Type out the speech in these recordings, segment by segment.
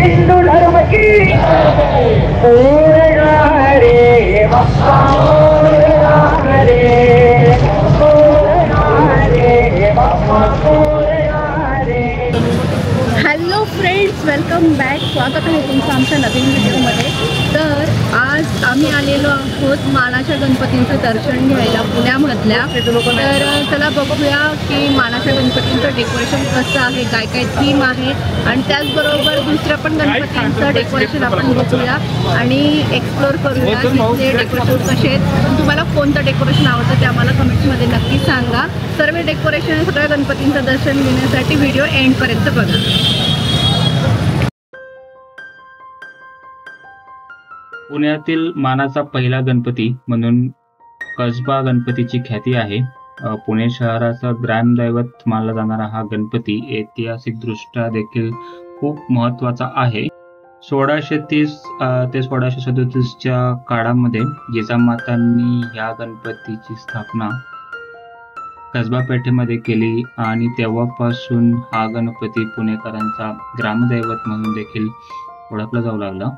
हिंदू धर्म की रे बाप्पा hello friends, welcome back. स्वागत आहे तुमचं आमच्या नवीन व्हिडिओमध्ये. तर आज आम्ही आलेलो आहोत मानाच्या गणपतींचं दर्शन घ्यायला पुण्यामधल्या. तर चला बघूया की मानाच्या गणपतींचं डेकोरेशन कसं आहे, काय काय थीम आहे आणि त्याचबरोबर दुसऱ्या पण गणपतींचं डेकोरेशन आपण बघूया आणि एक्सप्लोर करूया तिथले डेकोरेशन कसे आहेत. तुम्हाला कोणतं डेकोरेशन आवडतं ते आम्हाला कमेंट्समध्ये नक्की सांगा. सर्व डेकोरेशन सगळ्या गणपतींचं दर्शन घेण्यासाठी व्हिडिओ एंडपर्यंत बघा. पुण्यातील मानाचा पहिला गणपती म्हणून कसबा गणपतीची ख्याती आहे. पुणे शहराचा ग्रामदैवत मानला जाणारा हा गणपती ऐतिहासिकदृष्ट्या देखील खूप महत्त्वाचा आहे. 1630 ते 1637च्या काळामध्ये जिजामातांनी या गणपतीची स्थापना कसबा पेठेमध्ये केली आणि तेव्हापासून हा गणपती पुणेकरांचा ग्रामदैवत म्हणून देखील ओळखला जाऊ लागला.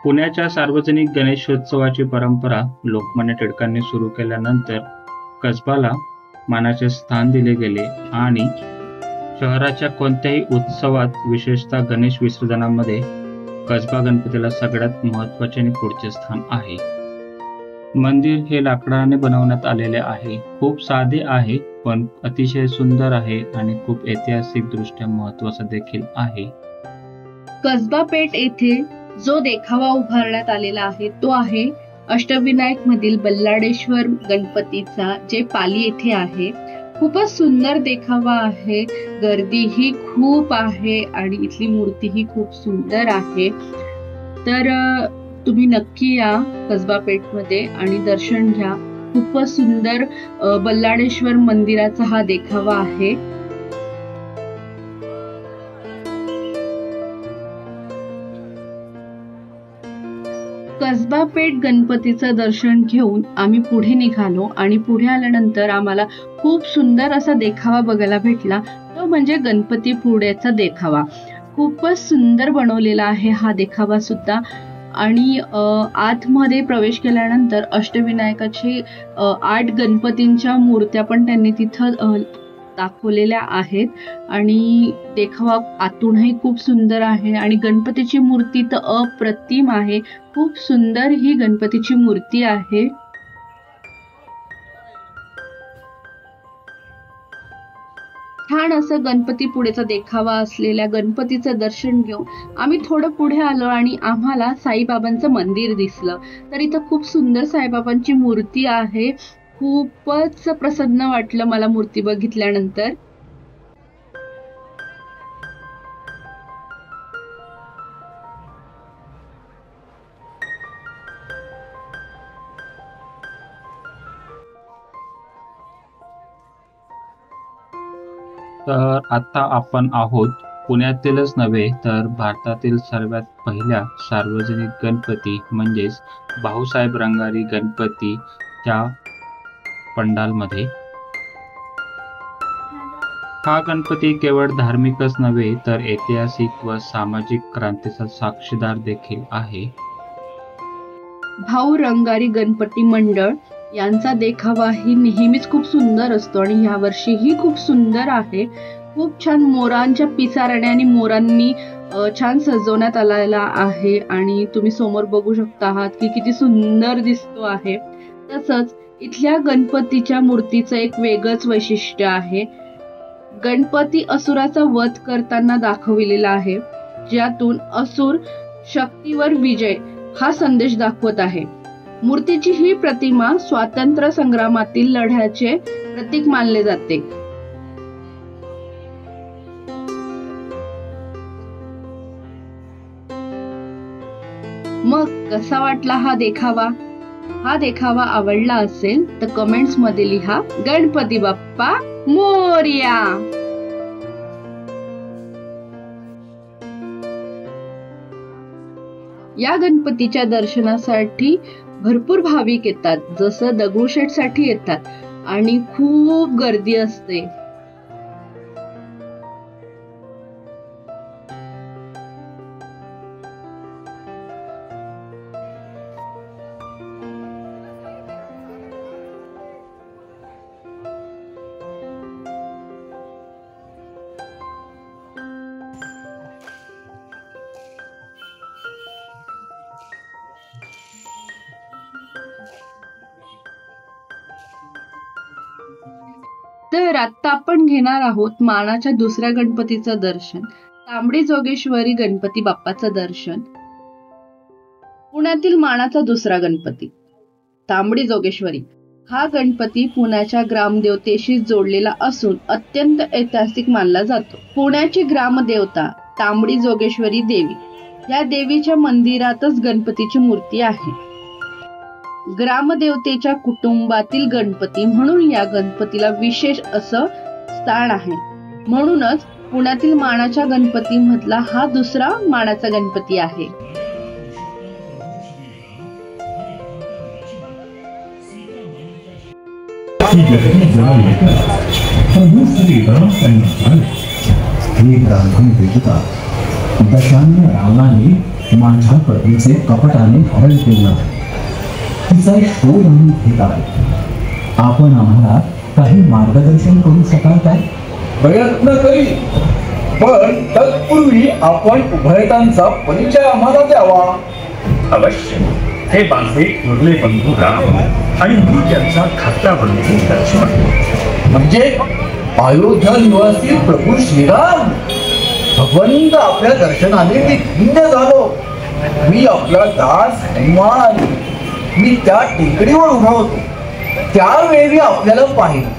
पुण्याच्या सार्वजनिक गणेशोत्सवाची परंपरा लोकमान्य टिळकांनी सुरू केल्यानंतर कसबाला मानाचे स्थान दिले गेले आणि शहराच्या कोणत्याही उत्सवात, विशेषतः गणेश विसर्जनामध्ये कसबा गणपतीला सगळ्यात महत्त्वाचे आणि पुढचे स्थान आहे. मंदिर हे लाकडाने बनवण्यात आलेले आहे. खूप साधे आहे पण अतिशय सुंदर आहे आणि खूप ऐतिहासिकदृष्ट्या महत्त्वाचं देखील आहे. कसबा पेठ येथे जो देखावा उभारण्यात आलेला आहे तो आहे अष्टविनायक मधील बल्लाडेश्वर गणपतीचा, जे पाली येथे आहे. खूपच सुंदर देखावा आहे. गर्दीही खूप आहे आणि इथली मूर्तीही खूप सुंदर आहे. तर तुम्ही नक्की या कसबा पेठ मध्ये आणि दर्शन घ्या. खूपच सुंदर बल्लाडेश्वर मंदिराचा हा देखावा आहे. कसबा पेठ गणपतीचं दर्शन घेऊन आम्ही पुढे निघालो आणि पुढे आल्यानंतर आम्हाला खूप सुंदर असा देखावा बघायला भेटला. तो म्हणजे गणपती पुढ्याचा देखावा. खूपच सुंदर बनवलेला आहे हा देखावा सुद्धा. आणि आतमध्ये प्रवेश केल्यानंतर अष्टविनायकाचे 8 गणपतींच्या मूर्त्या पण त्यांनी तिथं दाखवलेल्या आहेत आणि देखावा आतूनही खूप सुंदर आहे आणि गणपतीची मूर्ती तर अप्रतिम आहे. खूप सुंदर ही गणपतीची मूर्ती आहे. छान असं गणपती पुढेचा देखावा असलेल्या गणपतीचं दर्शन घेऊन आम्ही थोडं पुढे आलो आणि आम्हाला साईबाबांचं मंदिर दिसलं. तर इथं खूप सुंदर साईबाबांची मूर्ती आहे. खूपच प्रसन्न वाटलं मला मूर्ती बघितल्यानंतर. तर आता आपण आहोत पुण्यातीलच नव्हे तर भारतातील सर्वात पहिल्या सार्वजनिक गणपती म्हणजेच भाऊसाहेब रंगारी गणपतीच्या पंडालमध्ये. हा गणपती केवळ धार्मिकच नव्हे तर ऐतिहासिक व सामाजिक क्रांतीचा साक्षीदार देखील आहे. भाऊ रंगारी गणपती मंडळ यांचा देखावाही नेहमीच खूप सुंदर असतो आणि यावर्षीही खूप सुंदर आहे. खूप छान मोरांच्या पिसाऱ्याने आणि मोरांनी छान सजवण्यात आलेला आहे आणि तुम्ही समोर बघू शकता आहात की किती सुंदर दिसतो आहे. तसंच इथल्या गणपतीच्या मूर्तीचं एक वेगळंच वैशिष्ट्य आहे. गणपती असुराचा वध करताना दाखविलेला आहे, ज्यातून असुर शक्तीवर विजय हा संदेश दाखवत आहे. मूर्तीची ही प्रतिमा स्वातंत्र्य संग्रामातील लढ्याचे प्रतीक मानले जाते. मग कसा वाटला हा देखावा? हा देखावा आवडला असेल तर कमेंट्स मध्ये लिहा गणपती बाप्पा मोरया. या गणपतीच्या दर्शनासाठी भरपूर भाविक येतात, जसं दगडूशेठ साठी येतात आणि खूप गर्दी असते. तर आता आपण घेणार आहोत मानाच्या दुसऱ्या गणपतीचं दर्शन, तांबडी जोगेश्वरी गणपती बाप्पाचं दर्शन. पुण्यातील मानाचा दुसरा गणपती तांबडी जोगेश्वरी हा गणपती पुण्याच्या ग्रामदेवतेशी जोडलेला असून अत्यंत ऐतिहासिक मानला जातो. पुण्याची ग्रामदेवता तांबडी जोगेश्वरी देवी, या देवीच्या मंदिरातच गणपतीची मूर्ती आहे. ग्रामदेवतेच्या कुटुंबातील गणपती म्हणून या गणपतीला विशेष असं स्थान आहे. म्हणूनच पुण्यातील मानाच्या गणपती मधला हा दुसरा मानाचा गणपती आहे. दशांनी रावणाने माझ्या पतीचे कपटाने हरण केलं. तिचा शोध आम्ही घेत आहोत. आपण आम्हाला काही मार्गदर्शन करू शकाल काय? प्रयत्न करी, पण तत्पूर्वी आपण उभयतांचा परिचय आम्हाला द्यावा. अवश्य. हे माझे थोरले बंधू राम आणि मी त्यांचा धाकटा बंधू लक्ष्मण. म्हणजे अयोध्या निवासी प्रभू श्रीराम. भगवंत आपल्या दर्शनाने मी धन्य झालो. मी आपला दास हनुमान. मी त्या टेकडीवर उभा होतो त्यावेळी आपल्याला पाहिलं.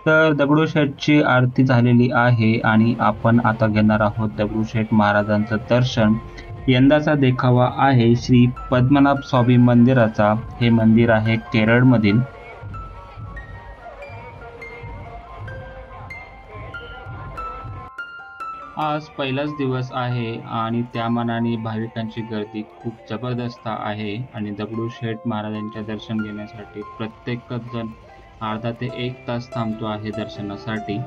तर दगडूशेठची आरती झालेली आहे आणि आपण आता घेणार आहोत दगडूशेठ महाराजांचं दर्शन. यंदाचा देखावा आहे श्री पद्मनाभ स्वामी मंदिराचा. हे मंदिर आहे केरळमधील. आज पहिलाच दिवस आहे आणि त्या मानाने भाविकांची गर्दी खूप जबरदस्त आहे आणि दगडूशेठ महाराजांचे दर्शन घेण्यासाठी प्रत्येकच जण अर्धा ते 1 तास थांबतो आहे दर्शनासाठी.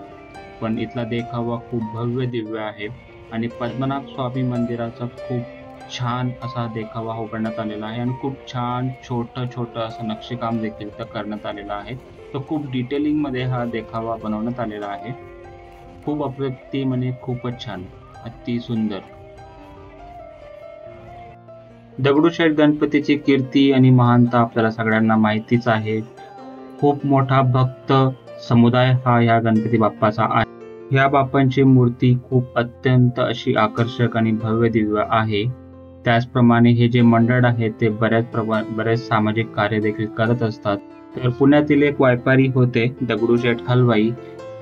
पण इथला देखावा खूप भव्य दिव्य आहे आणि पद्मनाभ स्वामी मंदिराचा खूप छान असा देखावा उभारण्यात आलेला आहे आणि खूप छान छोटं असं नक्षीकाम देखील तर करण्यात आलेलं आहे. तर खूप डिटेलिंग मध्ये हा देखावा बनवण्यात आलेला आहे. खूप अप्रतिम आणि खूपच छान, अति सुंदर. दगडूशेठ गणपतीची कीर्ती आणि महानता आपल्याला सगळ्यांना माहितीच आहे. खूप मोठा भक्त समुदाय हा या गणपती बाप्पाचा आहे. या बाप्पांची मूर्ती खूप अत्यंत अशी आकर्षक आणि भव्य दिव्य आहे. त्याचप्रमाणे हे जे मंडळ आहे ते बरेच सामाजिक कार्य देखील करत असतात. तर पुण्यातील एक व्यापारी होते दगडूशेठ हलवाई,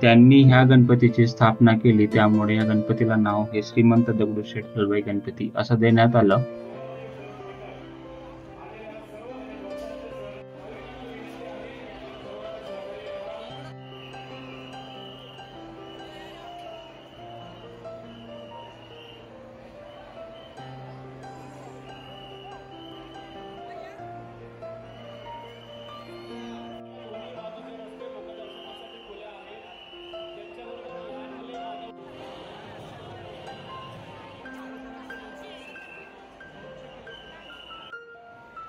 त्यांनी ह्या गणपतीची स्थापना केली. त्यामुळे या गणपतीला नाव हे श्रीमंत दगडूशेठ हलवाई गणपती असं देण्यात आलं.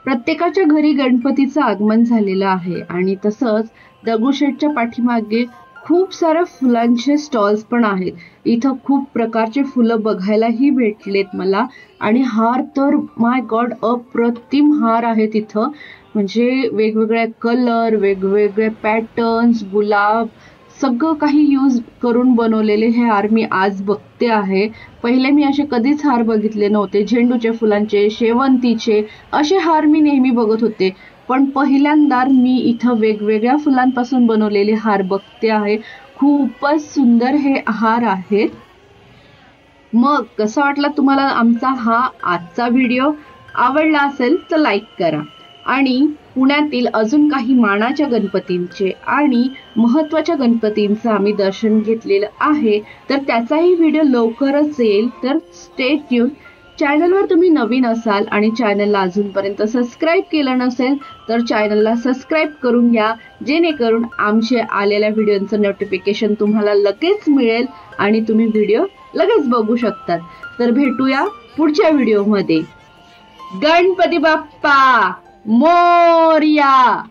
प्रत्येकाच्या घरी गणपतीचं आगमन झालेलं आहे आणि तसंच दगडूशेठच्या पाठीमागे खूप साऱ्या फुलांचे स्टॉल्स पण आहेत. इथं खूप प्रकारचे फुलं बघायलाही भेटलेत मला आणि हार तर माय गॉड अप्रतिम हार आहेत इथं. म्हणजे वेगवेगळे कलर, वेगवेगळे पॅटर्न्स, गुलाब सगळं काही यूज करून बनवलेले हे हार मी आज बघते आहे. पहिले मी असे कधीच हार बघितले नव्हते. झेंडूच्या फुलांचे, शेवंतीचे असे हार मी नेहमी बघत होते, पण पहिल्यांदा मी इथं वेगवेगळ्या फुलांपासून बनवलेले हार बघते आहे. खूपच सुंदर हे हार आहेत. मग कसा वाटला तुम्हाला आमचा हा आजचा व्हिडिओ? आवडला असेल तर लाईक करा आणि पुण्यातील अजून काही मानाच्या गणपतींचे आणि महत्त्वाच्या गणपतींचं आम्ही दर्शन घेतलेलं आहे, तर त्याचाही व्हिडिओ लवकरच येईल. तर स्टे ट्यून. चॅनलवर तुम्ही नवीन असाल आणि चॅनलला अजूनपर्यंत सबस्क्राईब केलं नसेल तर चॅनलला सबस्क्राईब करून घ्या, जेणेकरून आमचे आलेल्या व्हिडिओचं नोटिफिकेशन तुम्हाला लगेच मिळेल आणि तुम्ही व्हिडिओ लगेच बघू शकतात. तर भेटूया पुढच्या व्हिडिओमध्ये. गणपती बाप्पा मोरया.